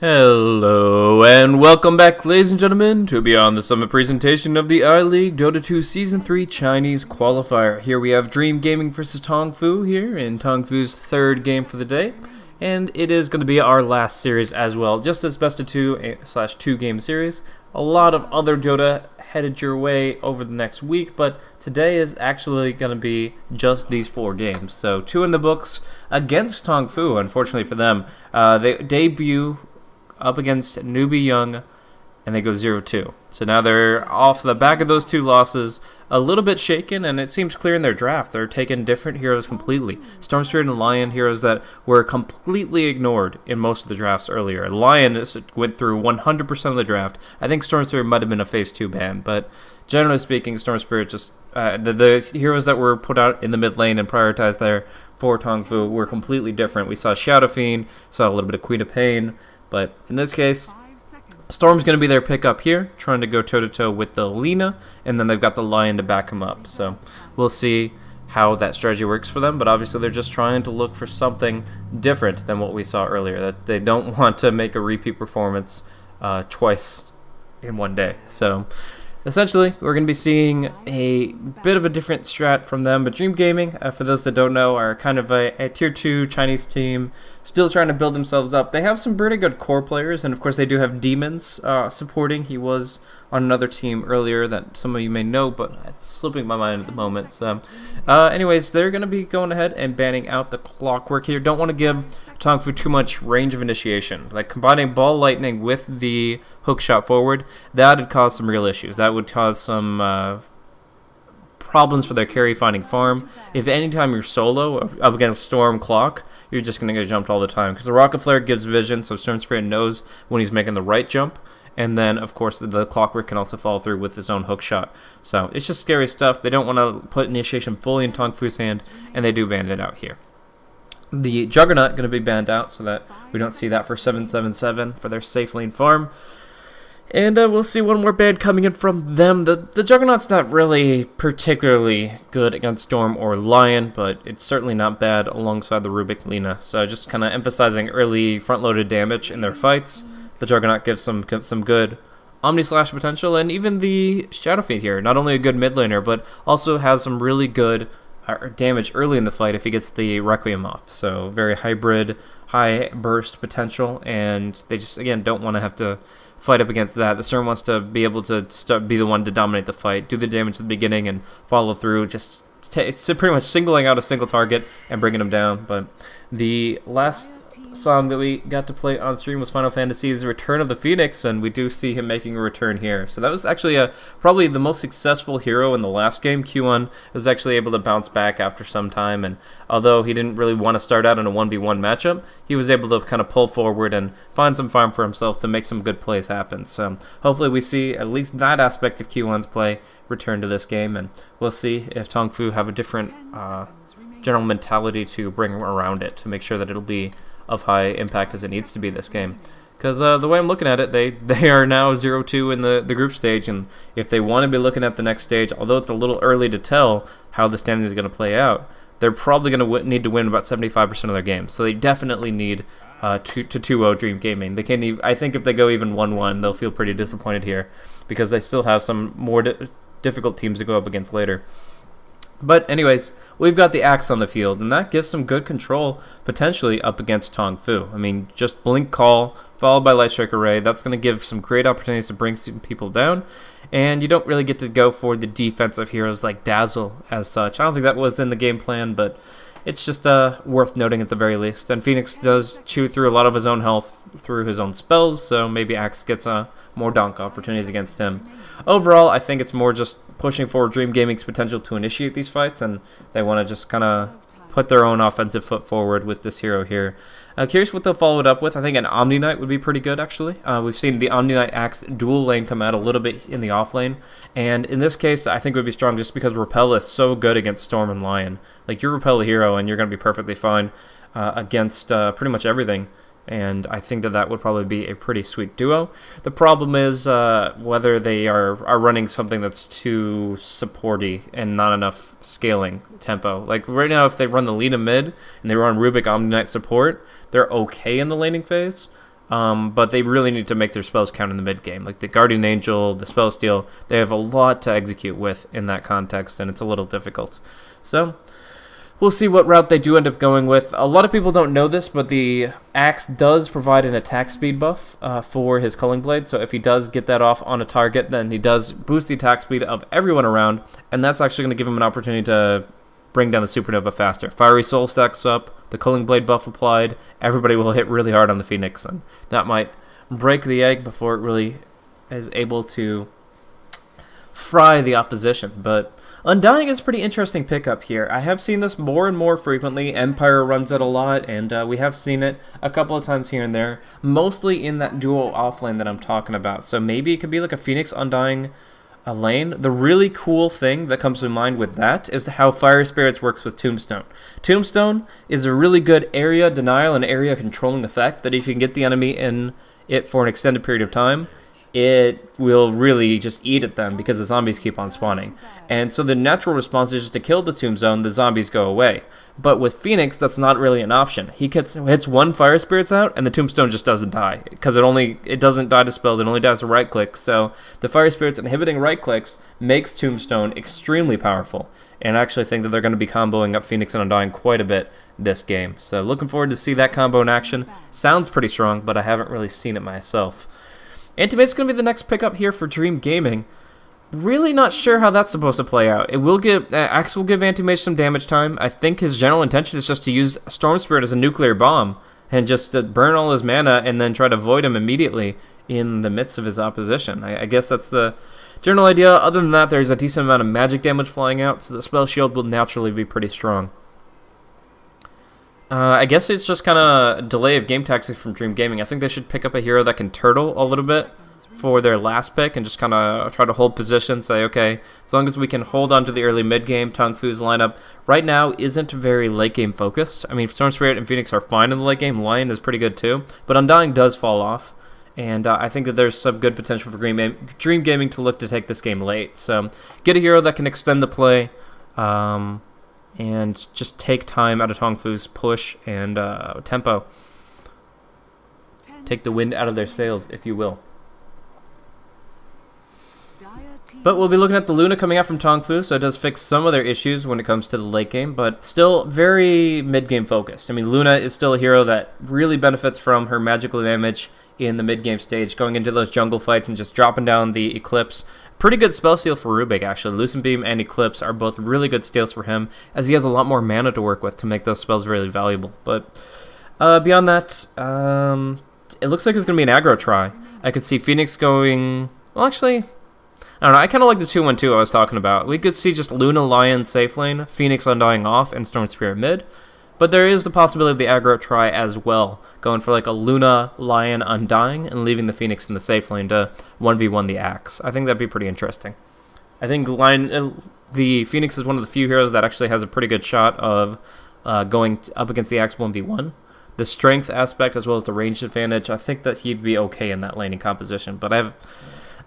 Hello and welcome back, ladies and gentlemen, to Beyond the Summit presentation of the iLeague Dota 2 Season 3 Chinese Qualifier. Here we have Dream Gaming versus Tongfu here in Tongfu's third game for the day. And it is going to be our last series as well, just this best of two/2 game series. A lot of other Dota headed your way over the next week, but today is actually going to be just these 4 games. So 2 in the books against Tongfu, unfortunately for them. They debut up against Newbie Young, and they go 0-2. So now they're off the back of those 2 losses, a little bit shaken, and it seems clear in their draft. They're taking different heroes completely. Storm Spirit and Lion, heroes that were completely ignored in most of the drafts earlier. Lion went through 100% of the draft. I think Storm Spirit might have been a Phase 2 ban, but generally speaking, Storm Spirit just... the heroes that were put out in the mid lane and prioritized there for Tongfu were completely different. We saw Shadow Fiend, saw a little bit of Queen of Pain, but in this case, Storm's going to be their pickup here, trying to go toe-to-toe with the Lina, and then they've got the Lion to back him up. So we'll see how that strategy works for them, but obviously they're just trying to look for something different than what we saw earlier, that they don't want to make a repeat performance twice in one day. So essentially, we're going to be seeing a bit of a different strat from them, but Dream Gaming, for those that don't know, are kind of a Tier 2 Chinese team, still trying to build themselves up. They have some pretty good core players, and of course they do have Demons supporting. He was on another team earlier that some of you may know, but it's slipping my mind at the moment. So anyways, they're going to be going ahead and banning out the Clockwork here. Don't want to give Tongfu too much range of initiation. Like combining Ball Lightning with the hook shot forward, that would cause some real issues. That would cause some problems for their carry finding farm. If anytime you're solo up against Storm Clock, you're just going to get jumped all the time, because the Rocket Flare gives vision, so Storm Spirit knows when he's making the right jump. And then, of course, the Clockwork can also follow through with his own hook shot. So it's just scary stuff. They don't want to put initiation fully in Tongfu's hand, and they do ban it out here. The Juggernaut going to be banned out so that we don't see that for 777 for their safe lane farm. And we'll see one more ban coming in from them. The Juggernaut's not really particularly good against Storm or Lion, but it's certainly not bad alongside the Rubik Lina. So just kind of emphasizing early front-loaded damage in their fights. The Juggernaut gives some good Omni-Slash potential, and even the Shadow Fiend here, not only a good mid laner, but also has some really good damage early in the fight if he gets the Requiem off. So very hybrid, high burst potential, and they just, again, don't want to have to fight up against that. The Storm wants to be able to be the one to dominate the fight, do the damage at the beginning, and follow through, just it's pretty much singling out a single target and bringing them down. But the last song that we got to play on stream was Final Fantasy's Return of the Phoenix, and we do see him making a return here. So that was actually probably the most successful hero in the last game. Q1 was actually able to bounce back after some time, and although he didn't really want to start out in a 1v1 matchup, he was able to kind of pull forward and find some farm for himself to make some good plays happen. So hopefully we see at least that aspect of Q1's play return to this game, and we'll see if Tongfu have a different general mentality to bring around it to make sure that it'll be of high impact as it needs to be this game. Because the way I'm looking at it, they are now 0-2 in the group stage, and if they want to be looking at the next stage, although it's a little early to tell how the standings is going to play out, they're probably going to need to win about 75% of their games. So they definitely need to 2-0 Dream Gaming. They can't even, I think if they go even 1-1, they'll feel pretty disappointed here, because they still have some more difficult teams to go up against later. But anyways, we've got the Axe on the field, and that gives some good control potentially up against Tongfu. I mean, just Blink Call followed by Light Strike Array, that's going to give some great opportunities to bring some people down, and you don't really get to go for the defensive heroes like Dazzle as such. I don't think that was in the game plan, but it's just worth noting at the very least. And Phoenix does chew through a lot of his own health through his own spells, so maybe Axe gets more donk opportunities against him. Overall, I think it's more just pushing forward Dream Gaming's potential to initiate these fights, and they want to just kind of put their own offensive foot forward with this hero here. Curious what they'll follow it up with. I think an Omni Knight would be pretty good, actually. We've seen the Omni Knight Axe dual lane come out a little bit in the off lane, and in this case, I think it would be strong just because Repel is so good against Storm and Lion. Like, you Repel a hero, and you're going to be perfectly fine against pretty much everything. And I think that would probably be a pretty sweet duo. The problem is whether they are running something that's too supporty and not enough scaling tempo. Like right now, if they run the Lina mid and they run Rubik Omni Knight support, they're okay in the laning phase. But they really need to make their spells count in the mid game. Like the Guardian Angel, the Spell Steal, they have a lot to execute with in that context, and it's a little difficult. So we'll see what route they do end up going with. A lot of people don't know this, but the Axe does provide an attack speed buff for his Culling Blade. So if he does get that off on a target, then he does boost the attack speed of everyone around, and that's actually going to give him an opportunity to bring down the Supernova faster. Fiery Soul stacks up, the Culling Blade buff applied, everybody will hit really hard on the Phoenix, and that might break the egg before it really is able to fry the opposition. But Undying is a pretty interesting pickup here. I have seen this more and more frequently. Empire runs it a lot, and we have seen it a couple of times here and there, mostly in that dual offlane that I'm talking about. So maybe it could be like a Phoenix Undying lane. The really cool thing that comes to mind with that is how Fire Spirits works with Tombstone. Tombstone is a really good area denial and area controlling effect that if you can get the enemy in it for an extended period of time, it will really just eat at them because the zombies keep on spawning. And so the natural response is just to kill the Tombstone, the zombies go away. But with Phoenix, that's not really an option. He hits one Fire Spirits out, and the Tombstone just doesn't die. Because it doesn't die to spells, it only dies to right clicks. So the Fire Spirits inhibiting right clicks makes Tombstone extremely powerful. And I actually think that they're going to be comboing up Phoenix and Undying quite a bit this game. So looking forward to see that combo in action. Sounds pretty strong, but I haven't really seen it myself. Antimate's going to be the next pickup here for Dream Gaming. Really not sure how that's supposed to play out. It will give Axe will give Antimage some damage time. I think his general intention is just to use Storm Spirit as a nuclear bomb and just to burn all his mana and then try to void him immediately in the midst of his opposition. I guess that's the general idea. Other than that, there's a decent amount of magic damage flying out, so the spell shield will naturally be pretty strong. I guess it's just kind of a delay of game tactics from Dream Gaming. I think they should pick up a hero that can turtle a little bit for their last pick and just kind of try to hold position, say, okay, as long as we can hold on to the early mid-game, Tongfu's lineup right now isn't very late-game focused. I mean, Storm Spirit and Phoenix are fine in the late game. Lion is pretty good too, but Undying does fall off, and I think that there's some good potential for Dream Gaming to look to take this game late. So get a hero that can extend the play, and just take time out of Tongfu's push and tempo. Take the wind out of their sails, if you will. But we'll be looking at the Luna coming out from Tongfu, so it does fix some of their issues when it comes to the late game, but still very mid-game focused. I mean, Luna is still a hero that really benefits from her magical damage in the mid-game stage, going into those jungle fights and just dropping down the Eclipse. Pretty good spell steal for Rubik, actually. Lucent Beam and Eclipse are both really good steals for him, as he has a lot more mana to work with to make those spells really valuable. But beyond that, it looks like it's going to be an aggro try. I could see Phoenix going... Well, actually... I don't know, I kind of like the 2-1-2 I was talking about. We could see just Luna, Lion, safe lane, Phoenix Undying off, and Storm Spirit mid. But there is the possibility of the aggro try as well, going for like a Luna, Lion, Undying, and leaving the Phoenix in the safe lane to 1v1 the Axe. I think that'd be pretty interesting. I think the Phoenix is one of the few heroes that actually has a pretty good shot of going up against the Axe 1v1. The strength aspect as well as the range advantage, I think that he'd be okay in that laning composition, but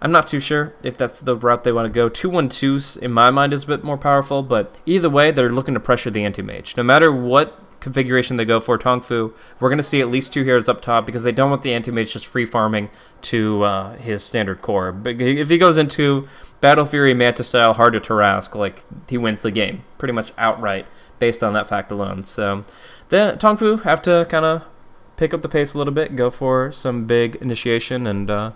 I'm not too sure if that's the route they want to go. 2-1-2s, in my mind, is a bit more powerful, but either way, they're looking to pressure the anti-mage. No matter what configuration they go for, Tongfu, we're going to see at least 2 heroes up top because they don't want the anti-mage just free farming to his standard core. But if he goes into Battle Fury Manta style, hard to Tarrasque, like, he wins the game pretty much outright based on that fact alone. So the Tongfu have to kind of pick up the pace a little bit, go for some big initiation, and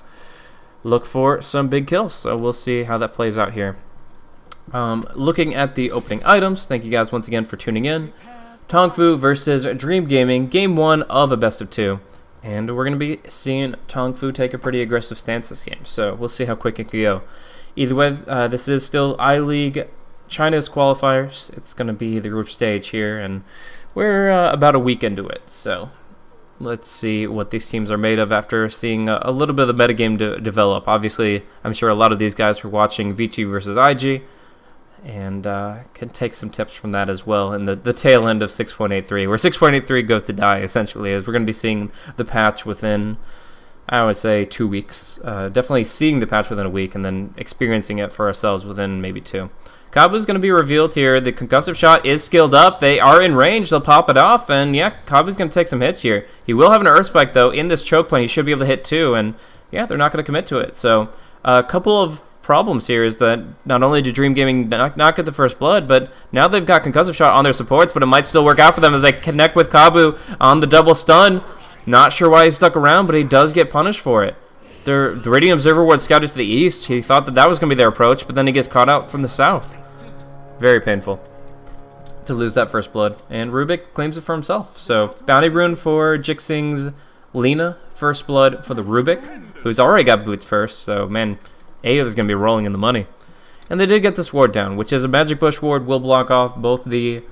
look for some big kills. So we'll see how that plays out here. Looking at the opening items, thank you guys once again for tuning in. Tongfu versus Dream Gaming, game 1 of a best of 2. And we're going to be seeing Tongfu take a pretty aggressive stance this game. So we'll see how quick it can go. Either way, this is still iLeague China's qualifiers. It's going to be the group stage here, and we're about a week into it. So let's see what these teams are made of after seeing a little bit of the metagame develop. Obviously, I'm sure a lot of these guys were watching VG versus IG, and can take some tips from that as well in the tail end of 6.83, where 6.83 goes to die, essentially, as we're going to be seeing the patch within, I would say, 2 weeks. Definitely seeing the patch within a week, and then experiencing it for ourselves within maybe 2. Kabu's going to be revealed here. The concussive shot is skilled up. They are in range. They'll pop it off. And yeah, Kabu's going to take some hits here. He will have an Earth Spike, though, in this choke point. He should be able to hit 2. And yeah, they're not going to commit to it. So a couple of problems here is that not only did Dream Gaming not get the first blood, but now they've got concussive shot on their supports, but it might still work out for them as they connect with Kabu on the double stun. Not sure why he stuck around, but he does get punished for it. The Radiant Observer was scouted to the east. He thought that was going to be their approach, but then he gets caught out from the south. Very painful to lose that first blood. And Rubik claims it for himself. So, Bounty Rune for Jixing's Lina. First blood for the Rubik, who's already got boots first. So, man, Ayo is going to be rolling in the money. And they did get this ward down, which is a Magic Bush ward. Will block off both the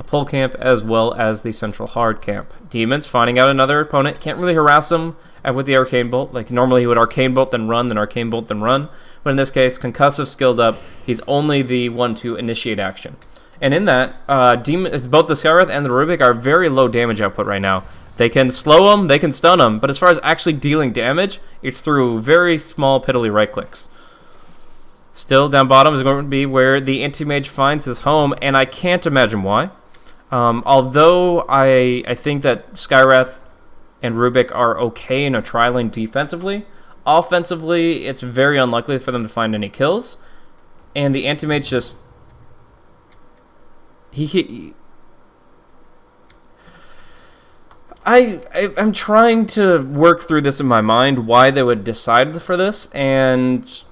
pole camp as well as the central hard camp. Demons finding out another opponent. Can't really harass him with the Arcane Bolt. Like, normally he would Arcane Bolt, then run, then Arcane Bolt, then run. But in this case, concussive skilled up. He's only the one to initiate action. And in that, both the Skywrath and the Rubik are very low damage output right now. They can slow him, they can stun him, but as far as actually dealing damage, it's through very small, piddly right clicks. Still, down bottom is going to be where the Anti-Mage finds his home, and I can't imagine why. Although I think that Skywrath and Rubik are okay in a tri-lane defensively, offensively, it's very unlikely for them to find any kills. And the Anti-Mage just... I'm trying to work through this in my mind, why they would decide for this, and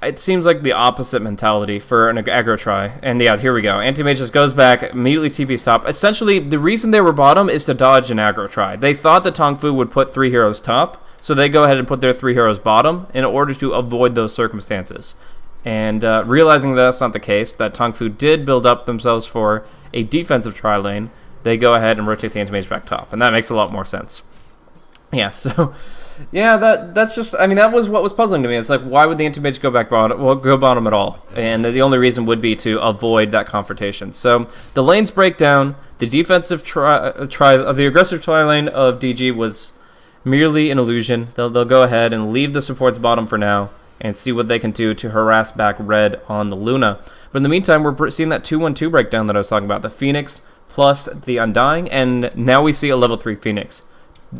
it seems like the opposite mentality for an aggro try. And yeah, here we go. Anti-Mage just goes back, immediately TP stop. Essentially, the reason they were bottom is to dodge an aggro try. They thought that Tongfu would put 3 heroes top, so they go ahead and put their 3 heroes bottom in order to avoid those circumstances. And realizing that that's not the case, that Tongfu did build up themselves for a defensive try lane, they go ahead and rotate the Anti-Mage back top. And that makes a lot more sense. Yeah, so... yeah, that's just, I mean, that was what was puzzling to me. It's like, why would the Anti-Mage go back bottom, go bottom at all? And the only reason would be to avoid that confrontation. So the lanes break down. The defensive the aggressive tri lane of DG was merely an illusion. They'll go ahead and leave the supports bottom for now and see what they can do to harass back red on the Luna. But in the meantime, we're seeing that 2-1-2 breakdown that I was talking about. The Phoenix plus the Undying, and now we see a level 3 Phoenix.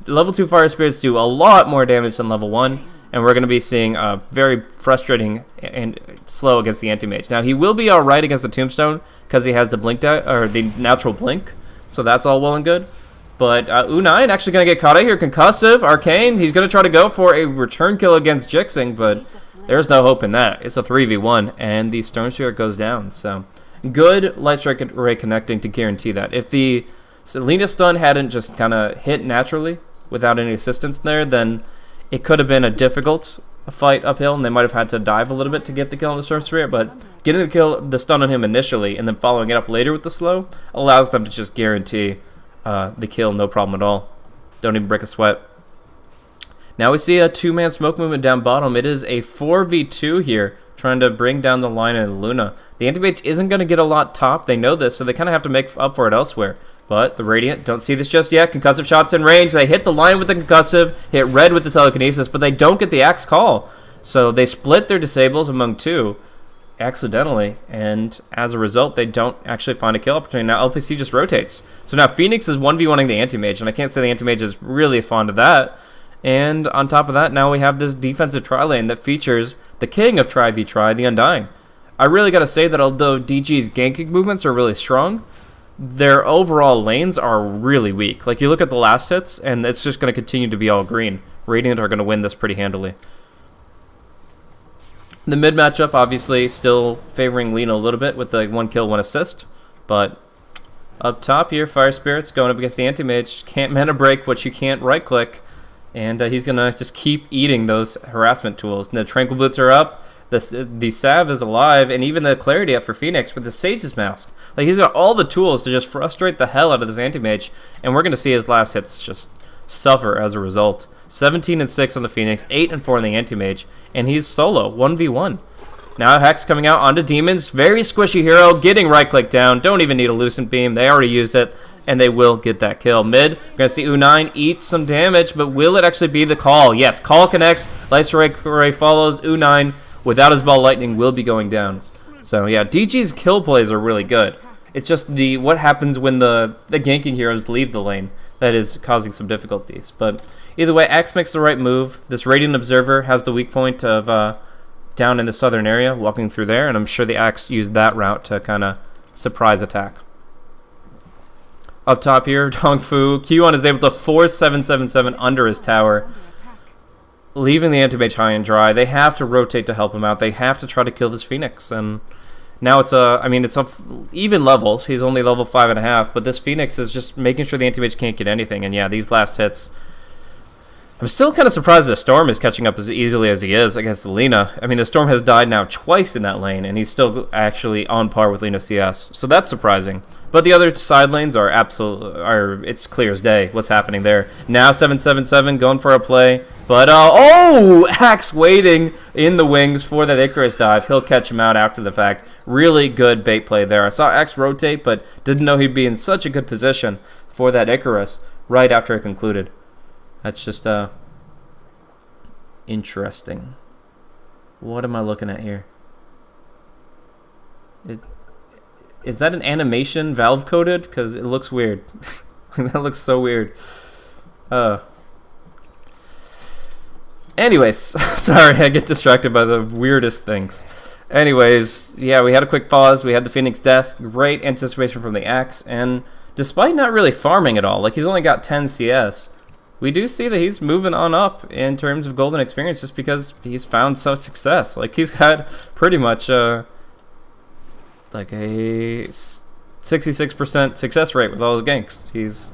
Level 2 Fire Spirits do a lot more damage than level 1, and we're going to be seeing very frustrating and slow against the Anti-Mage. Now, he will be alright against the Tombstone because he has the blink or the natural blink, so that's all well and good. But U9 actually going to get caught out here. Concussive, Arcane, he's going to try to go for a return kill against Jixing, but there's no hope in that. It's a 3v1, and the Storm Spirit goes down. So, good Light Strike Array connecting to guarantee that. If the Lina stun hadn't just kind of hit naturally without any assistance there, then it could have been a difficult fight uphill, and they might have had to dive a little bit to get the kill on the Storm Spirit, but getting the stun on him initially and then following it up later with the slow allows them to just guarantee the kill, no problem at all. Don't even break a sweat. Now we see a 2-man smoke movement down bottom. It is a 4v2 here, trying to bring down the line of Luna. The Anti-Mage isn't going to get a lot top. They know this, so they kind of have to make up for it elsewhere. But the Radiant don't see this just yet. Concussive shots in range. They hit the line with the concussive, hit red with the telekinesis, but they don't get the axe call. So they split their disables among 2 accidentally, and as a result, they don't actually find a kill opportunity. Now LPC just rotates. So now Phoenix is 1v1ing the Anti-Mage, and I can't say the Anti-Mage is really fond of that. And on top of that, now we have this defensive tri lane that features the king of Tri v Tri, the Undying. I really got to say that although DG's ganking movements are really strong, their overall lanes are really weak. Like, you look at the last hits, and it's just going to continue to be all green. Radiant are going to win this pretty handily. The mid matchup, obviously, still favoring Lina a little bit with the 1 kill, 1 assist. But up top here, Fire Spirits going up against the Anti-Mage. Can't mana break, which you can't right-click. And he's going to just keep eating those harassment tools. And the Tranquil Boots are up. The Salve is alive, and even the Clarity up for Phoenix with the Sage's Mask. Like, he's got all the tools to just frustrate the hell out of this Anti-Mage, and we're going to see his last hits just suffer as a result. 17-6 on the Phoenix, 8-4 on the Anti-Mage, and he's solo, 1v1. Now Hex coming out onto Demons, very squishy hero, getting right-click down, don't even need a Lucent Beam, they already used it, and they will get that kill. Mid, we're going to see U9 eat some damage, but will it actually be the call? Yes, call connects, Light Strike Array follows, U9 without his ball lightning will be going down. So yeah, DG's kill plays are really good. It's just what happens when the ganking heroes leave the lane that is causing some difficulties. But either way, X makes the right move. This Radiant Observer has the weak point of down in the southern area, walking through there, and I'm sure the Axe used that route to kind of surprise attack. Up top here, Tongfu, Q1 is able to force 777 under his tower, leaving the anti-mage high and dry. They have to rotate to help him out. They have to try to kill this Phoenix, and now it's even levels. He's only level 5.5, but this Phoenix is just making sure the anti-mage can't get anything, and yeah, these last hits. I'm still kind of surprised the Storm is catching up as easily as he is against Lina. I mean, the Storm has died now twice in that lane, and he's still actually on par with Lina CS, so that's surprising. But the other side lanes are it's clear as day what's happening there. Now 777 going for a play, but Axe waiting in the wings for that Icarus dive. He'll catch him out after the fact. Really good bait play there. I saw Axe rotate, but didn't know he'd be in such a good position for that Icarus right after it concluded. That's just interesting. What am I looking at here? Is that an animation Valve coded? Because it looks weird. That looks so weird. Anyways, sorry, I get distracted by the weirdest things. Anyways, yeah, we had a quick pause. We had the Phoenix death. Great anticipation from the Axe. And despite not really farming at all, like he's only got 10 CS, we do see that he's moving on up in terms of golden experience just because he's found such success. Like he's had pretty much like a 66% success rate with all his ganks. He's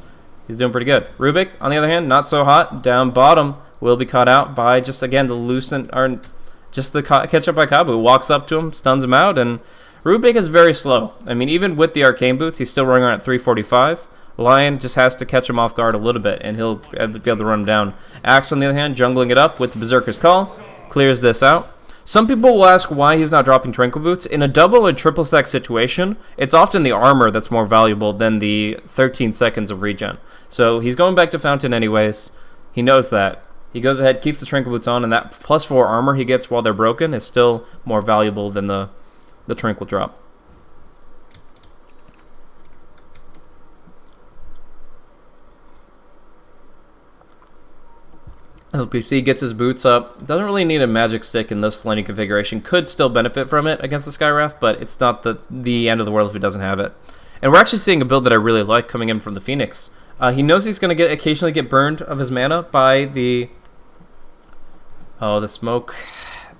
doing pretty good. Rubik, on the other hand, not so hot. Down bottom, will be caught out by just again the catch up by Kabu. Walks up to him, stuns him out, and Rubik is very slow. I mean, even with the arcane boots, he's still running around at 345. Lion just has to catch him off guard a little bit, and he'll be able to run him down. Axe, on the other hand, jungling it up with the Berserker's Call, clears this out. Some people will ask why he's not dropping Tranquil Boots. In a double or triple stack situation, it's often the armor that's more valuable than the 13 seconds of regen. So he's going back to Fountain anyways. He knows that. He goes ahead, keeps the Tranquil Boots on, and that +4 armor he gets while they're broken is still more valuable than the Tranquil drop. LPC gets his boots up. Doesn't really need a magic stick in this laning configuration. Could still benefit from it against the Skywrath, but it's not the end of the world if he doesn't have it. And we're actually seeing a build that I really like coming in from the Phoenix. He knows he's going to occasionally get burned of his mana by the smoke,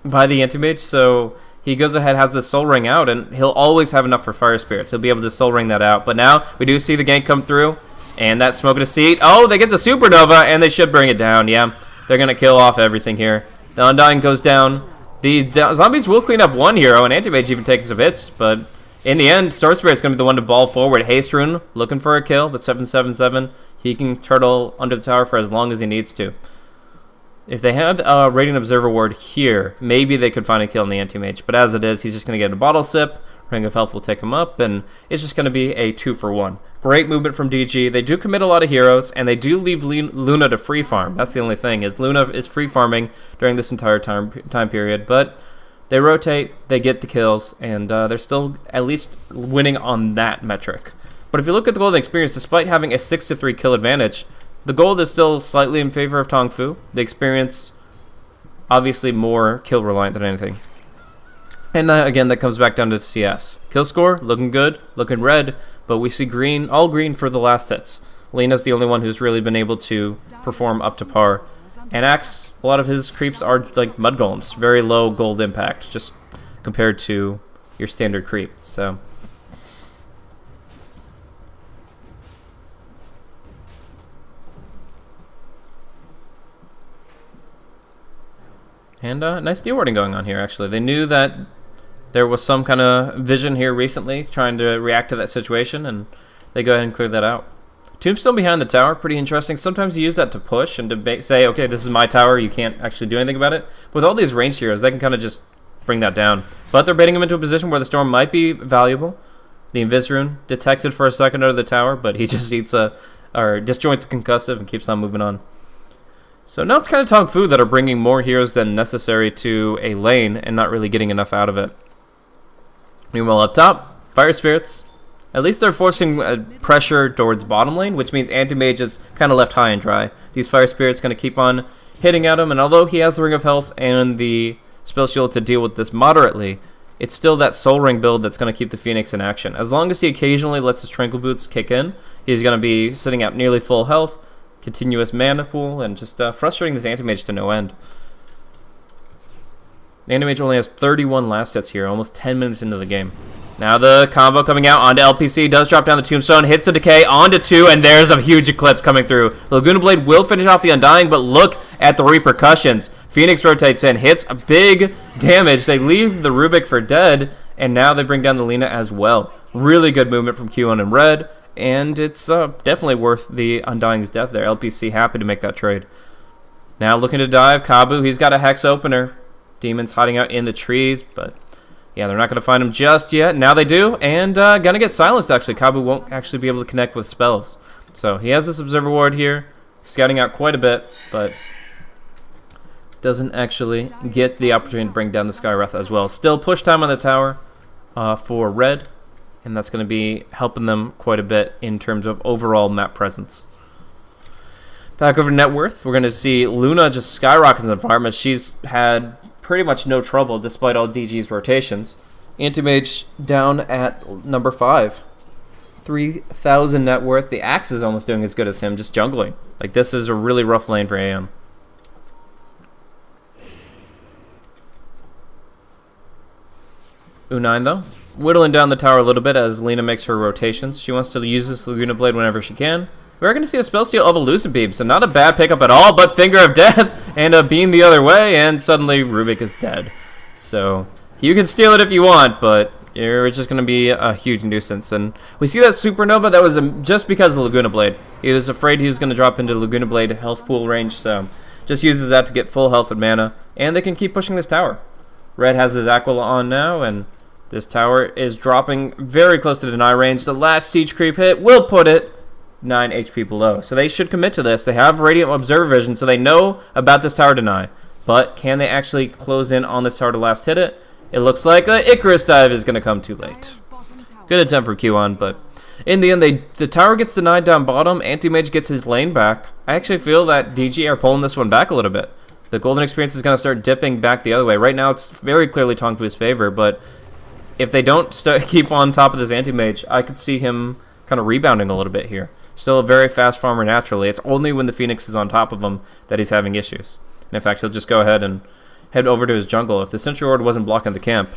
by the anti-mage. So he goes ahead, has the Soul Ring out, and he'll always have enough for Fire Spirits. He'll be able to Soul Ring that out. But now we do see the gank come through, and that Smoke to Seat. Oh, they get the Supernova, and they should bring it down. Yeah. They're going to kill off everything here. The Undying goes down. The zombies will clean up one hero, and Anti-Mage even takes some hits, but in the end, Sword Spirit's going to be the one to ball forward. Haste Rune looking for a kill, but 777, he can turtle under the tower for as long as he needs to. If they had a Radiant Observer ward here, maybe they could find a kill on the Anti-Mage, but as it is, he's just going to get a bottle sip. Ring of Health will take him up, and it's just going to be a 2-for-1. Great movement from DG. They do commit a lot of heroes, and they do leave Luna to free farm. That's the only thing, is Luna is free farming during this entire time period, but they rotate, they get the kills, and they're still at least winning on that metric. But if you look at the golden experience, despite having a 6-3 kill advantage, the gold is still slightly in favor of Tongfu. The experience, obviously more kill reliant than anything. And again, that comes back down to CS. Kill score, looking good, looking red, but we see green, all green for the last hits. Lena's the only one who's really been able to perform up to par. And Axe, a lot of his creeps are like mud golems, very low gold impact, just compared to your standard creep. So and nice de-warding going on here, actually. They knew that there was some kind of vision here recently trying to react to that situation, and they go ahead and clear that out. Tombstone behind the tower, pretty interesting. Sometimes you use that to push and to say, okay, this is my tower, you can't actually do anything about it. With all these ranged heroes, they can kind of just bring that down. But they're baiting him into a position where the storm might be valuable. The Invis Rune detected for a second under the tower, but he just eats or disjoints a concussive and keeps on moving on. So now it's kind of Tongfu that are bringing more heroes than necessary to a lane and not really getting enough out of it. Meanwhile, up top, Fire Spirits. At least they're forcing pressure towards bottom lane, which means Anti-Mage is kind of left high and dry. These Fire Spirits going to keep on hitting at him, and although he has the Ring of Health and the Spell Shield to deal with this moderately, it's still that Soul Ring build that's going to keep the Phoenix in action. As long as he occasionally lets his Tranquil Boots kick in, he's going to be sitting at nearly full health, continuous mana pool, and just frustrating this Anti-Mage to no end. Anti-Mage only has 31 last hits here, almost 10 minutes into the game. Now the combo coming out onto LPC, does drop down the Tombstone, hits the Decay onto 2, and there's a huge Eclipse coming through. Laguna Blade will finish off the Undying, but look at the repercussions. Phoenix rotates in, hits a big damage. They leave the Rubik for dead, and now they bring down the Lina as well. Really good movement from Q1 in red, and it's definitely worth the Undying's death there. LPC happy to make that trade. Now looking to dive, Kabu, he's got a Hex opener. Demons hiding out in the trees, but yeah, they're not going to find him just yet. Now they do, and going to get silenced, actually. Kabu won't actually be able to connect with spells. So he has this Observer Ward here, scouting out quite a bit, but doesn't actually get the opportunity to bring down the Skywrath as well. Still push time on the tower for red, and that's going to be helping them quite a bit in terms of overall map presence. Back over to net worth, we're going to see Luna just skyrockets in the environment. She's had pretty much no trouble despite all DG's rotations. Anti-Mage down at number 5. 3,000 net worth. The Axe is almost doing as good as him, just jungling. Like, this is a really rough lane for AM. U9 though, whittling down the tower a little bit as Lina makes her rotations. She wants to use this Laguna Blade whenever she can. We're going to see a spell steal of Elusive Beam, so not a bad pickup at all, but Finger of Death and a beam the other way, and suddenly Rubik is dead. So you can steal it if you want, but you're just going to be a huge nuisance. And we see that Supernova, that was just because of Laguna Blade. He was afraid he was going to drop into Laguna Blade health pool range, so just uses that to get full health and mana, and they can keep pushing this tower. Red has his Aquila on now, and this tower is dropping very close to deny range. The last siege creep hit will put it 9 HP below. So they should commit to this. They have Radiant Observer Vision, so they know about this tower deny. But can they actually close in on this tower to last hit it? It looks like an Icarus dive is going to come too late. Good attempt from Q1, but in the end, the tower gets denied down bottom. Anti-Mage gets his lane back. I actually feel that DG are pulling this one back a little bit. The Golden Experience is going to start dipping back the other way. Right now, it's very clearly Tongfu's favor, but if they don't keep on top of this Anti-Mage, I could see him kind of rebounding a little bit here. Still a very fast farmer naturally. It's only when the Phoenix is on top of him that he's having issues. And in fact, he'll just go ahead and head over to his jungle. If the Sentry Ward wasn't blocking the camp,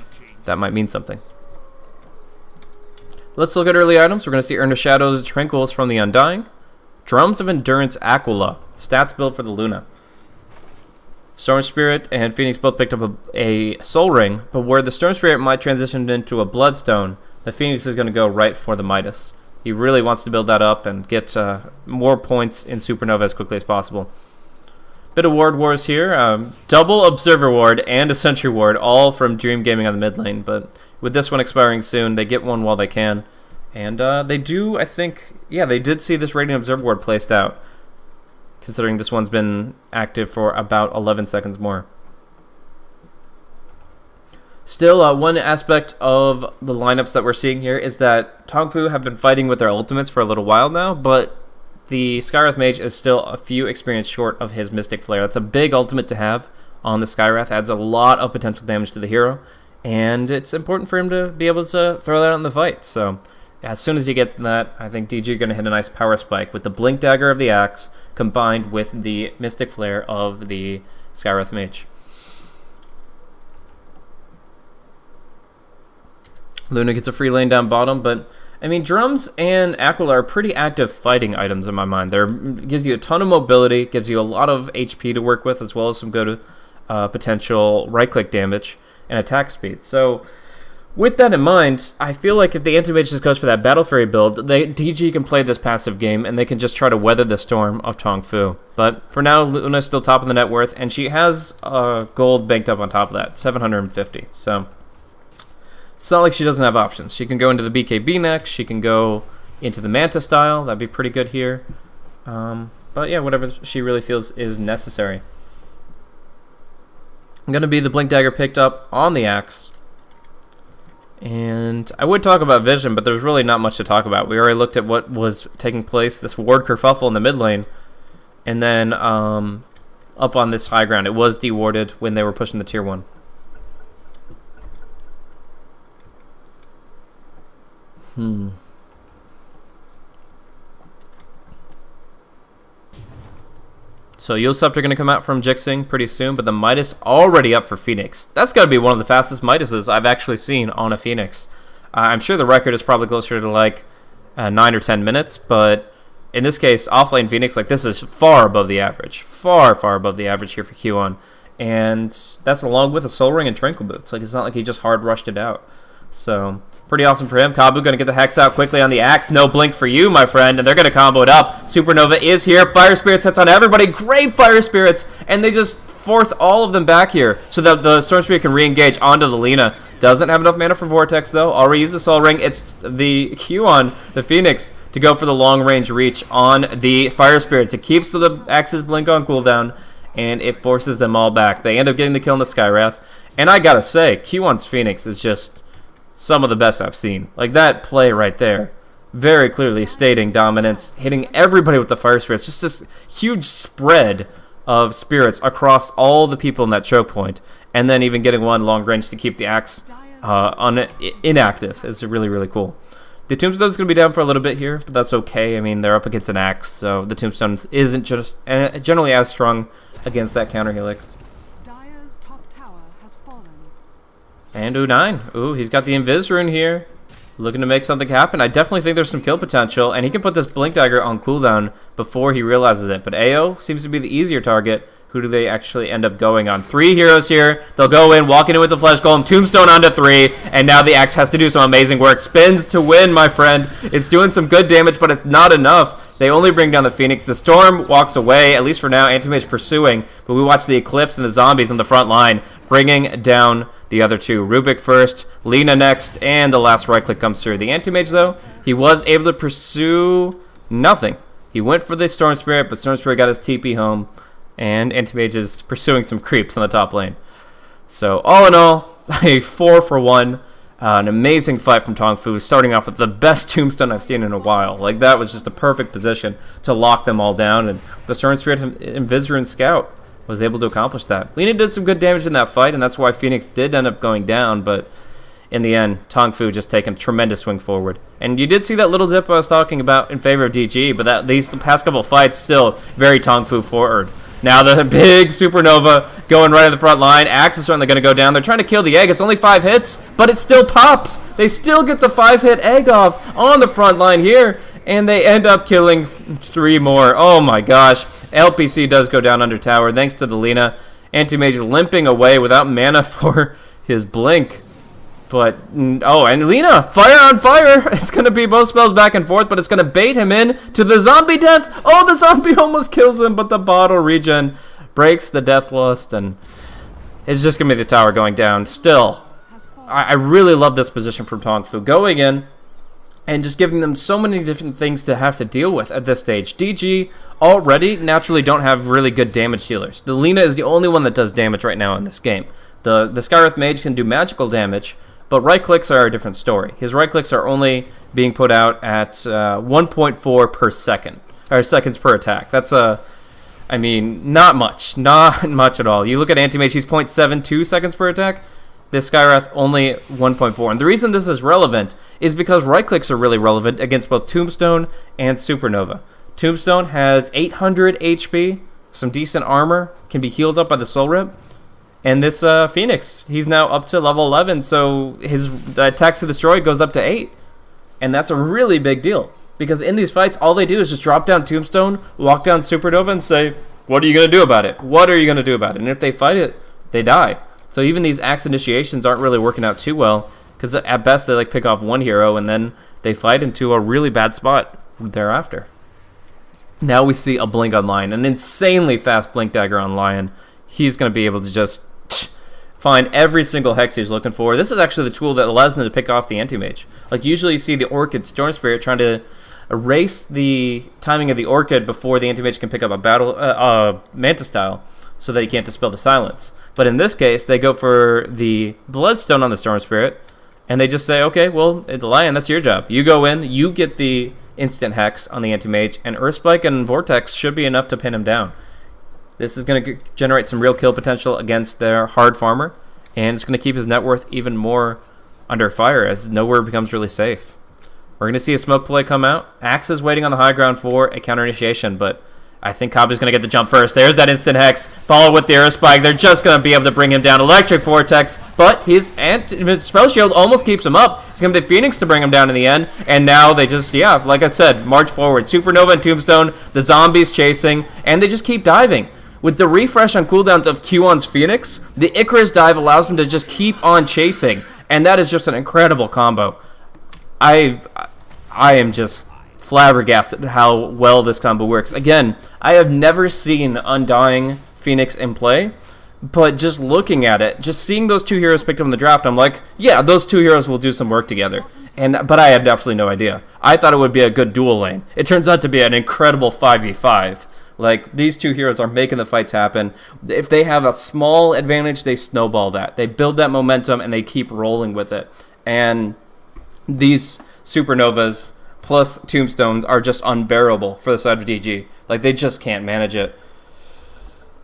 that might mean something. Let's look at early items. We're going to see Earnest Shadows, Tranquils from the Undying. Drums of Endurance, Aquila. Stats build for the Luna. Storm Spirit and Phoenix both picked up a Soul Ring, but where the Storm Spirit might transition into a Bloodstone, the Phoenix is going to go right for the Midas. He really wants to build that up and get more points in Supernova as quickly as possible. Bit of ward wars here. Double Observer Ward and a Sentry Ward, all from Dream Gaming on the mid lane. But with this one expiring soon, they get one while they can. And they do, I think, yeah, they did see this Radiant Observer Ward placed out, considering this one's been active for about 11 seconds more. Still, one aspect of the lineups that we're seeing here is that Tongfu have been fighting with their ultimates for a little while now, but the Skywrath Mage is still a few experience short of his Mystic Flare. That's a big ultimate to have on the Skywrath. Adds a lot of potential damage to the hero, and it's important for him to be able to throw that out in the fight. So as soon as he gets that, I think DG are going to hit a nice power spike with the Blink Dagger of the Axe combined with the Mystic Flare of the Skywrath Mage. Luna gets a free lane down bottom, but I mean, Drums and Aquila are pretty active fighting items in my mind. Gives you a ton of mobility, gives you a lot of HP to work with, as well as some good potential right-click damage and attack speed. So with that in mind, I feel like if the Anti-Mage just goes for that Battle Fury build, DG can play this passive game, and they can just try to weather the storm of Tongfu. But for now, Luna's still top of the net worth, and she has gold banked up on top of that, 750. So it's not like she doesn't have options. She can go into the BKB next. She can go into the Manta style. That'd be pretty good here. But yeah, whatever she really feels is necessary. I'm going to be the Blink Dagger picked up on the Axe. And I would talk about vision, but there's really not much to talk about. We already looked at what was taking place, this ward kerfuffle in the mid lane. And then up on this high ground, it was dewarded when they were pushing the tier 1. So Yosep are going to come out from Jixing pretty soon, but the Midas already up for Phoenix. That's got to be one of the fastest Midases I've actually seen on a Phoenix. I'm sure the record is probably closer to like 9 or 10 minutes, but in this case, offlane Phoenix, like this is far above the average. Far, far above the average here for Q1. And that's along with a Soul Ring and Tranquil Boots. Like, it's not like he just hard rushed it out. So, pretty awesome for him. Kabu going to get the Hex out quickly on the Axe. No blink for you, my friend. And they're going to combo it up. Supernova is here. Fire Spirits hits on everybody. Great Fire Spirits. And they just force all of them back here so that the Storm Spirit can re-engage onto the Lina. Doesn't have enough mana for Vortex, though. Already used the Soul Ring. It's the Q on the Phoenix to go for the long-range reach on the Fire Spirits. It keeps the Axe's blink on cooldown, and it forces them all back. They end up getting the kill on the Skywrath. And I gotta say, Q1's Phoenix is just some of the best I've seen. Like, that play right there, very clearly stating dominance, hitting everybody with the Fire Spirits. Just this huge spread of spirits across all the people in that choke point, and then even getting one long range to keep the Axe inactive is really, really cool. The Tombstone's going to be down for a little bit here, but that's okay. I mean, they're up against an Axe, so the Tombstone isn't just generally as strong against that counter Helix. Dire's top tower has fallen. And U9. Ooh, he's got the Invis rune here. Looking to make something happen. I definitely think there's some kill potential, and he can put this Blink Dagger on cooldown before he realizes it. But AO seems to be the easier target. Who do they actually end up going on? 3 heroes here. They'll go in, walking in with the Flesh Golem, Tombstone onto 3, and now the Axe has to do some amazing work. Spins to win, my friend. It's doing some good damage, but it's not enough. They only bring down the Phoenix. The Storm walks away, at least for now. Anti-Mage pursuing, but we watch the Eclipse and the Zombies on the front line, bringing down the other two. Rubik first, Lina next, and the last right click comes through. The Anti-Mage, though, he was able to pursue nothing. He went for the Storm Spirit, but Storm Spirit got his TP home, and Anti-Mage is pursuing some creeps on the top lane. So, all in all, a 4-for-1. An amazing fight from Tongfu, starting off with the best Tombstone I've seen in a while. Like, that was just a perfect position to lock them all down, and the Storm Spirit and Visitor and Scout was able to accomplish that. Lina did some good damage in that fight, and that's why Phoenix did end up going down, but in the end, Tongfu just taking a tremendous swing forward. And you did see that little dip I was talking about in favor of DG, but these past couple fights still very Tongfu forward. Now the big Supernova going right at the front line. Axe is certainly going to go down. They're trying to kill the egg. It's only 5 hits, but it still pops. They still get the 5-hit egg off on the front line here, and they end up killing 3 more. Oh my gosh. LPC does go down under tower thanks to the Lina. Anti-Mage limping away without mana for his blink. But, oh, and Lina, fire on fire. It's going to be both spells back and forth, but it's going to bait him in to the zombie death. Oh, the zombie almost kills him, but the bottle regen breaks the death lust, and it's just going to be the tower going down. Still, I really love this position from Tongfu. Going in and just giving them so many different things to have to deal with at this stage. DG already naturally don't have really good damage healers. The Lina is the only one that does damage right now in this game. The Skywrath Mage can do magical damage, but right clicks are a different story. His right clicks are only being put out at 1.4 per second, or seconds per attack. That's I mean, not much at all. You look at Anti-Mage, he's 0.72 seconds per attack. This Skywrath only 1.4. And the reason this is relevant is because right clicks are really relevant against both Tombstone and Supernova. Tombstone has 800 HP, some decent armor, can be healed up by the Soul Rip. And this Phoenix, he's now up to level 11, so his attacks to destroy goes up to 8. And that's a really big deal. Because in these fights, all they do is just drop down Tombstone, walk down Supernova, and say, what are you going to do about it? What are you going to do about it? And if they fight it, they die. So even these Axe initiations aren't really working out too well, because at best they like pick off one hero, and then they fight into a really bad spot thereafter. Now we see a Blink on Lion, an insanely fast Blink Dagger on Lion. He's going to be able to just find every single hex he's looking for. This is actually the tool that allows them to pick off the Anti-Mage. Like, usually you see the Orchid Storm Spirit trying to erase the timing of the Orchid before the Anti-Mage can pick up a battle Mantis Style, so that he can't dispel the silence. But in this case, they go for the Bloodstone on the Storm Spirit, And they just say, okay, well, the Lion, that's your job. You go in, you get the instant Hex on the Anti-Mage, and Earthspike and Vortex should be enough to pin him down. This is going to generate some real kill potential against their hard farmer, and it's going to keep his net worth even more under fire as nowhere becomes really safe. We're going to see a smoke play come out. Axe is waiting on the high ground for a counter initiation, but I think Kabu's going to get the jump first. There's that instant Hex, followed with the Earth Spike. They're just going to be able to bring him down. Electric Vortex, but his Spell Shield almost keeps him up. It's going to be Phoenix to bring him down in the end, and now they just, like I said, march forward. Supernova and Tombstone, the zombies chasing, and they just keep diving. With the refresh on cooldowns of Q-On's Phoenix, the Icarus dive allows them to just keep on chasing, and that is just an incredible combo. I am just flabbergasted how well this combo works. Again, I have never seen Undying Phoenix in play, but just looking at it, just seeing those two heroes picked up in the draft, I'm like, yeah, those two heroes will do some work together. But I had absolutely no idea. I thought it would be a good dual lane. It turns out to be an incredible 5v5. Like, these two heroes are making the fights happen. If they have a small advantage, they snowball that. They build that momentum, and they keep rolling with it. And these Supernovas plus Tombstones are just unbearable for the side of DG. Like, they just can't manage it.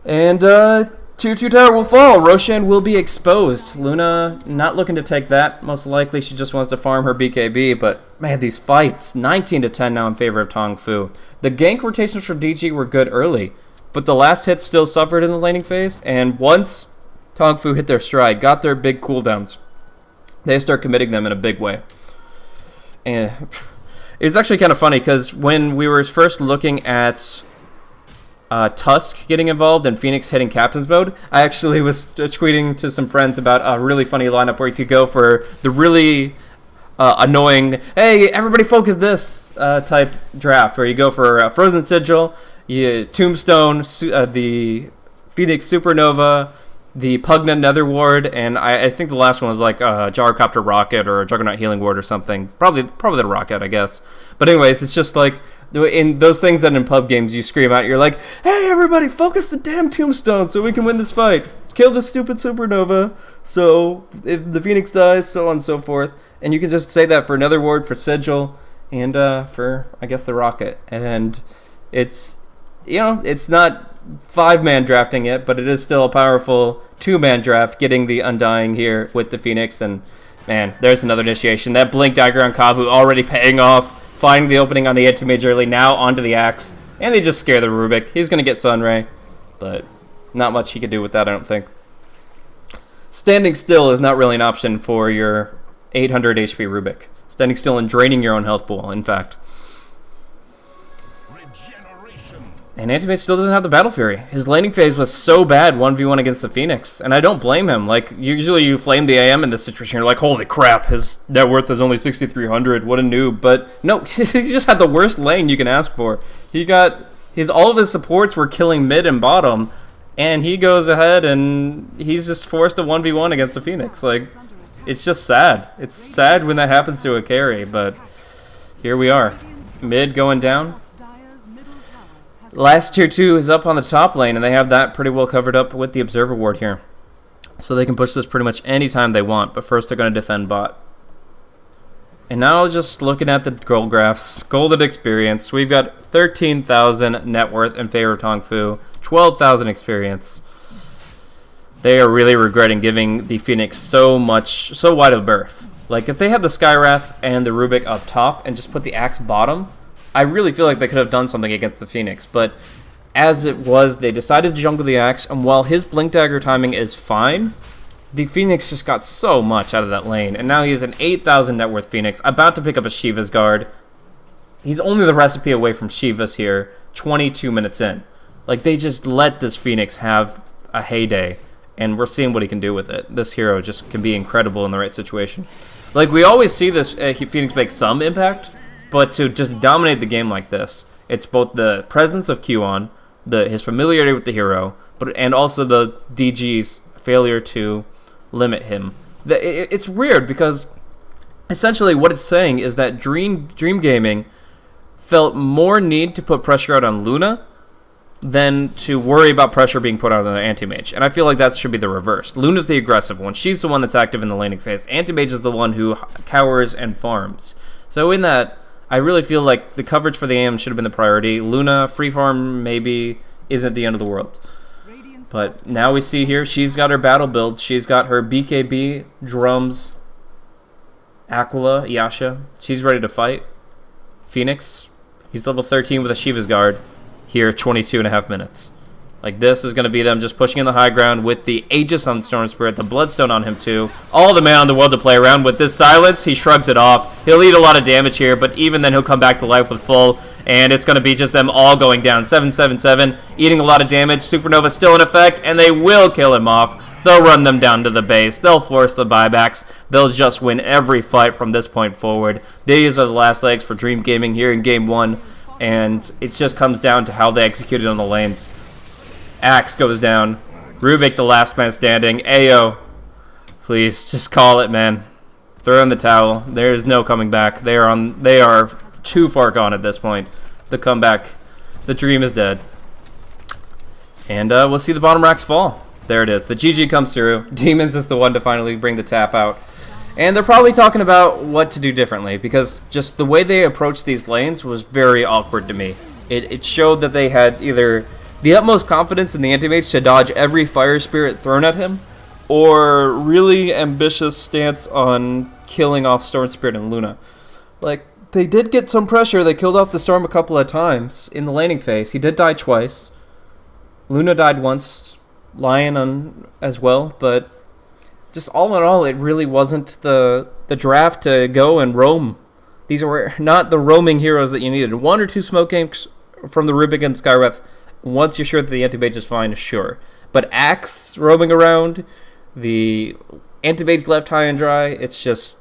And 2-2 tower will fall. Roshan will be exposed. Luna not looking to take that. Most likely she just wants to farm her BKB. But, man, these fights. 19-10 now in favor of Tongfu. The gank rotations from DG were good early. But the last hit still suffered in the laning phase. And once Tongfu hit their stride, got their big cooldowns, they start committing them in a big way. And it was actually kind of funny because when we were first looking at Tusk getting involved and Phoenix hitting Captain's Mode, I actually was tweeting to some friends about a really funny lineup where you could go for the really annoying, hey, everybody focus this type draft, where you go for Frozen Sigil, Tombstone, the Phoenix Supernova, the Pugna Nether Ward, and I think the last one was like a Gyrocopter Rocket or a Juggernaut Healing Ward or something. Probably the Rocket, I guess. But anyways, it's just like in those things that in pub games you scream out, you're like, hey, everybody, focus the damn Tombstone so we can win this fight. Kill the stupid Supernova, so if the Phoenix dies, so on and so forth. And you can just say that for Nether Ward, for Sigil, and for, I guess, the Rocket. And it's, it's not 5-man drafting it, but it is still a powerful 2-man draft, getting the Undying here with the Phoenix. And man, there's another initiation. That Blink Dagger on Kabu already paying off, finding the opening on the Anti-Mage early, now onto the Axe, and they just scare the Rubik. He's going to get Sunray, but not much he can do with that, I don't think. Standing still is not really an option for your 800 HP Rubik. Standing still and draining your own health pool, in fact. And Anti-Mage still doesn't have the Battle Fury. His laning phase was so bad 1v1 against the Phoenix, and I don't blame him. Like, usually you flame the AM in this situation, you're like, holy crap, his net worth is only 6,300, what a noob. But no, he just had the worst lane you can ask for. All of his supports were killing mid and bottom, and he goes ahead and he's just forced a 1v1 against the Phoenix. Like, it's just sad. It's sad when that happens to a carry, but here we are. Mid going down. Last tier 2 is up on the top lane, and they have that pretty well covered up with the Observer Ward here. So they can push this pretty much anytime they want, but first they're going to defend bot. And now just looking at the gold graphs, golden experience, we've got 13,000 net worth in favor of Tongfu, 12,000 experience. They are really regretting giving the Phoenix so wide of berth. Like, if they had the Skywrath and the Rubik up top and just put the Axe bottom, I really feel like they could have done something against the Phoenix, but as it was, they decided to jungle the Axe, and while his Blink Dagger timing is fine, the Phoenix just got so much out of that lane, and now he's an 8,000 net worth Phoenix, about to pick up a Shiva's Guard. He's only the recipe away from Shiva's here, 22 minutes in. Like, they just let this Phoenix have a heyday, and we're seeing what he can do with it. This hero just can be incredible in the right situation. Like, we always see this Phoenix make some impact, but to just dominate the game like this, it's both the presence of Q-On, his familiarity with the hero, and also the DG's failure to limit him. It's weird because essentially what it's saying is that Dream Gaming felt more need to put pressure out on Luna than to worry about pressure being put on the anti-mage. And I feel like that should be the reverse. Luna's the aggressive one. She's the one that's active in the laning phase. Anti-mage is the one who cowers and farms. So in that, I really feel like the coverage for the AM should have been the priority. Luna, free farm maybe isn't the end of the world. But now we see here, she's got her battle build. She's got her BKB, drums, Aquila, Yasha. She's ready to fight. Phoenix, he's level 13 with a Shiva's Guard. Here, 22.5 minutes. Like, this is going to be them just pushing in the high ground with the Aegis on Storm Spirit, the Bloodstone on him too. All the mana in the world to play around. With this silence, he shrugs it off. He'll eat a lot of damage here, but even then he'll come back to life with full, and it's going to be just them all going down. 777, eating a lot of damage. Supernova still in effect, and they will kill him off. They'll run them down to the base. They'll force the buybacks. They'll just win every fight from this point forward. These are the last legs for Dream Gaming here in Game 1. And it just comes down to how they executed on the lanes. Axe goes down. Rubik, the last man standing. Ayo, please, just call it, man. Throw in the towel. There is no coming back. They are too far gone at this point. The comeback, the dream is dead. And we'll see the bottom racks fall. There it is. The GG comes through. Demons is the one to finally bring the tap out. And they're probably talking about what to do differently, because just the way they approached these lanes was very awkward to me. It showed that they had either the utmost confidence in the anti-mage to dodge every fire spirit thrown at him, or really ambitious stance on killing off Storm Spirit and Luna. Like, they did get some pressure. They killed off the Storm a couple of times in the laning phase. He did die twice. Luna died once. Lion as well, but just all in all, it really wasn't the draft to go and roam. These were not the roaming heroes that you needed. One or two smoke games from the Rubik and Skywrath, once you're sure that the anti-mage is fine, sure. But Axe roaming around, the anti-mage left high and dry, it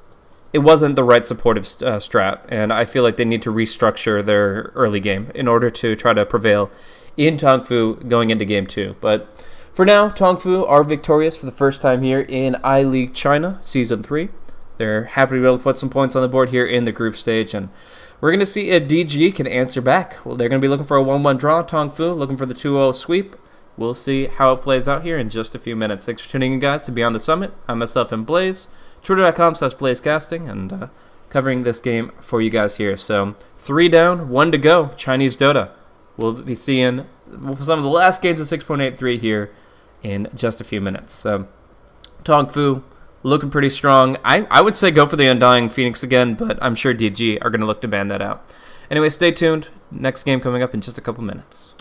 wasn't the right supportive strat, and I feel like they need to restructure their early game in order to try to prevail in Tongfu going into Game 2. But for now, Tongfu are victorious for the first time here in iLeague China Season 3. They're happy to be able to put some points on the board here in the group stage, and we're going to see if DG can answer back. Well, they're going to be looking for a 1-1 draw. Tongfu looking for the 2-0 sweep. We'll see how it plays out here in just a few minutes. Thanks for tuning in, guys, to Beyond the Summit. I'm myself and Blaze, twitter.com/BlazeCasting, and covering this game for you guys here. So 3 down, 1 to go, Chinese Dota. We'll be seeing some of the last games of 6.83 here in just a few minutes. So Tongfu looking pretty strong. I would say go for the Undying Phoenix again, but I'm sure DG are going to look to ban that out. Anyway, stay tuned. Next game coming up in just a couple minutes.